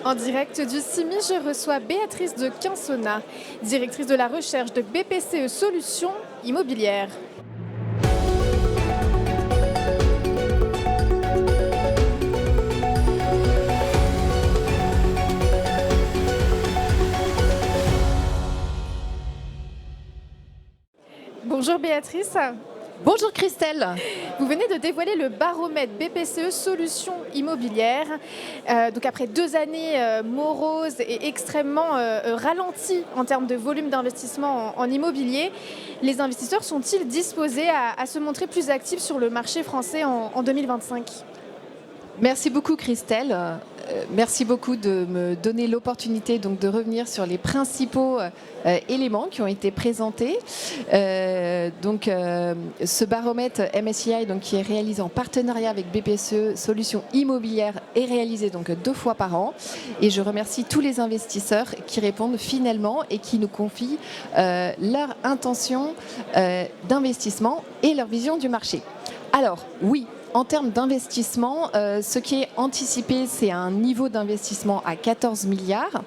En direct du CIMI, je reçois Béatrice de Quinsona, directrice de la recherche de BPCE Solutions Immobilières. Bonjour Béatrice. Bonjour Christelle. Vous venez de dévoiler le baromètre BPCE Solutions Immobilières. Donc après 2 années moroses et extrêmement ralenties en termes de volume d'investissement en immobilier, les investisseurs sont-ils disposés à se montrer plus actifs sur le marché français en 2025 ? Merci beaucoup Christelle. Merci beaucoup de me donner l'opportunité donc de revenir sur les principaux éléments qui ont été présentés. Ce baromètre MSCI donc, qui est réalisé en partenariat avec BPCE Solutions Immobilières est réalisé donc 2 fois par an. Et je remercie tous les investisseurs qui répondent finalement et qui nous confient leur intention d'investissement et leur vision du marché. Alors oui, en termes d'investissement, ce qui est anticipé, c'est un niveau d'investissement à 14 milliards.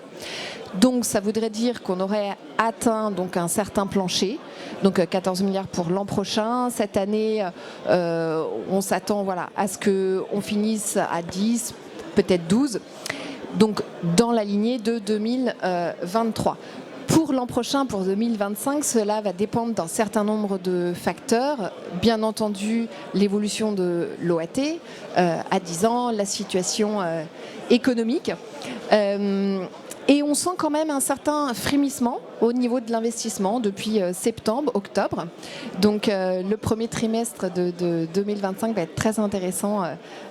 Donc ça voudrait dire qu'on aurait atteint donc, un certain plancher, donc 14 milliards pour l'an prochain. Cette année, on s'attend à ce qu'on finisse à 10, peut-être 12, donc dans la lignée de 2023. Pour l'an prochain, pour 2025, cela va dépendre d'un certain nombre de facteurs. Bien entendu, l'évolution de l'OAT à 10 ans, la situation économique. Et on sent quand même un certain frémissement au niveau de l'investissement depuis septembre, octobre. Donc le premier trimestre de 2025 va être très intéressant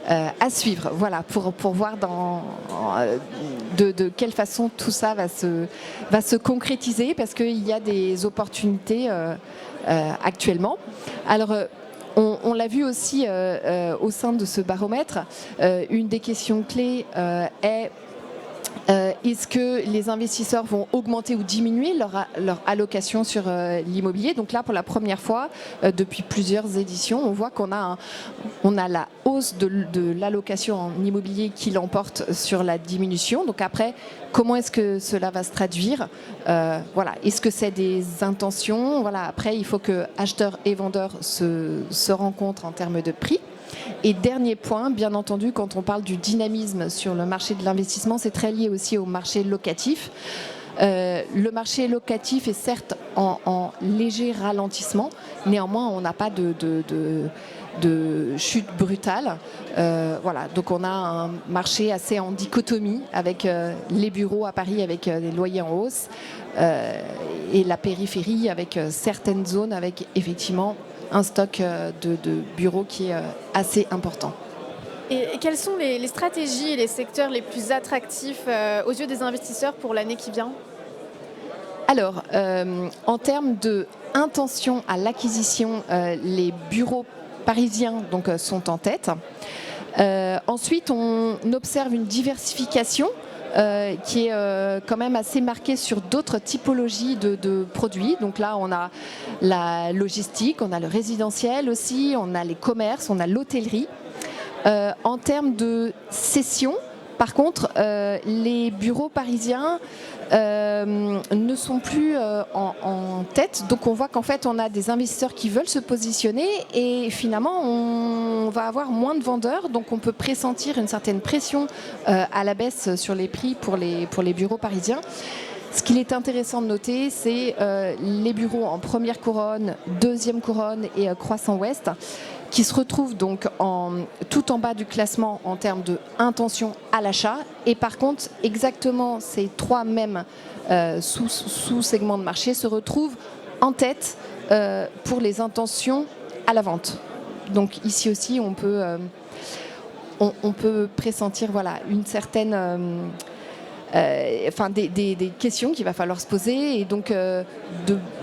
à suivre. Voilà, pour voir de quelle façon tout ça va se concrétiser, parce qu'il y a des opportunités actuellement. Alors, on l'a vu aussi au sein de ce baromètre, une des questions clés est est-ce que les investisseurs vont augmenter ou diminuer leur allocation sur l'immobilier? Donc là, pour la première fois, depuis plusieurs éditions, on voit qu'on a la hausse de l'allocation en immobilier qui l'emporte sur la diminution. Donc après, comment est-ce que cela va se traduire? Est-ce que c'est des intentions? Après, il faut que acheteurs et vendeurs se rencontrent en termes de prix. Et dernier point, bien entendu, quand on parle du dynamisme sur le marché de l'investissement, c'est très lié aussi au marché locatif. Le marché locatif est certes en léger ralentissement, néanmoins on n'a pas de chute brutale. Donc on a un marché assez en dichotomie avec les bureaux à Paris avec des loyers en hausse et la périphérie avec certaines zones avec effectivement un stock de bureaux qui est assez important. Et quelles sont les stratégies et les secteurs les plus attractifs aux yeux des investisseurs pour l'année qui vient ? Alors, en termes d'intention à l'acquisition, les bureaux parisiens donc, sont en tête. Ensuite, on observe une diversification qui est quand même assez marquée sur d'autres typologies de produits. Donc là, on a la logistique, on a le résidentiel aussi, on a les commerces, on a l'hôtellerie. En termes de cession, par contre, les bureaux parisiens ne sont plus en tête. Donc on voit qu'en fait, on a des investisseurs qui veulent se positionner et finalement, on va avoir moins de vendeurs. Donc on peut pressentir une certaine pression à la baisse sur les prix pour les bureaux parisiens. Ce qu'il est intéressant de noter, c'est les bureaux en première couronne, deuxième couronne et croissant ouest qui se retrouvent donc tout en bas du classement en termes d'intention à l'achat. Et par contre, exactement ces 3 mêmes sous-segments de marché se retrouvent en tête pour les intentions à la vente. Donc ici aussi, on peut pressentir une certaine... des questions qu'il va falloir se poser et donc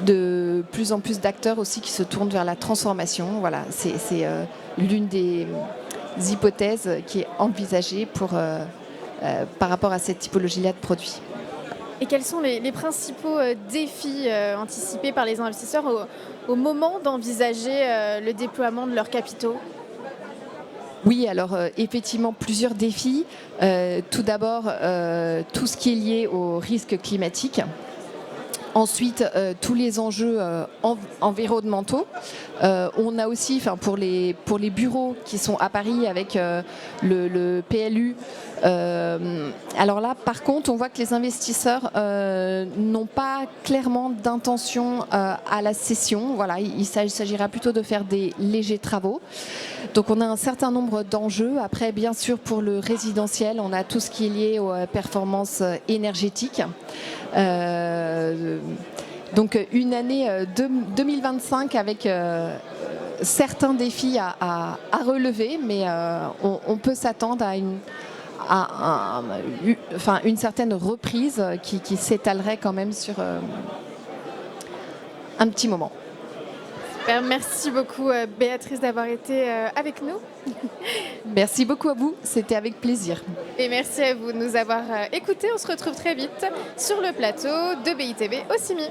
de plus en plus d'acteurs aussi qui se tournent vers la transformation. Voilà, c'est l'une des hypothèses qui est envisagée par rapport à cette typologie-là de produits. Et quels sont les principaux défis anticipés par les investisseurs au moment d'envisager le déploiement de leurs capitaux ? Oui, alors effectivement, plusieurs défis. Tout d'abord, tout ce qui est lié aux risques climatiques. Ensuite, tous les enjeux environnementaux. On a aussi, pour les bureaux qui sont à Paris avec le PLU, alors là, par contre, on voit que les investisseurs n'ont pas clairement d'intention à la cession. Voilà, il s'agira plutôt de faire des légers travaux. Donc on a un certain nombre d'enjeux. Après, bien sûr, pour le résidentiel, on a tout ce qui est lié aux performances énergétiques. Donc une année 2025 avec certains défis à relever, mais on peut s'attendre à une certaine reprise qui s'étalerait quand même sur un petit moment. Super, merci beaucoup Béatrice d'avoir été avec nous. Merci beaucoup à vous, c'était avec plaisir. Et merci à vous de nous avoir écoutés. On se retrouve très vite sur le plateau de BITV au CIMI.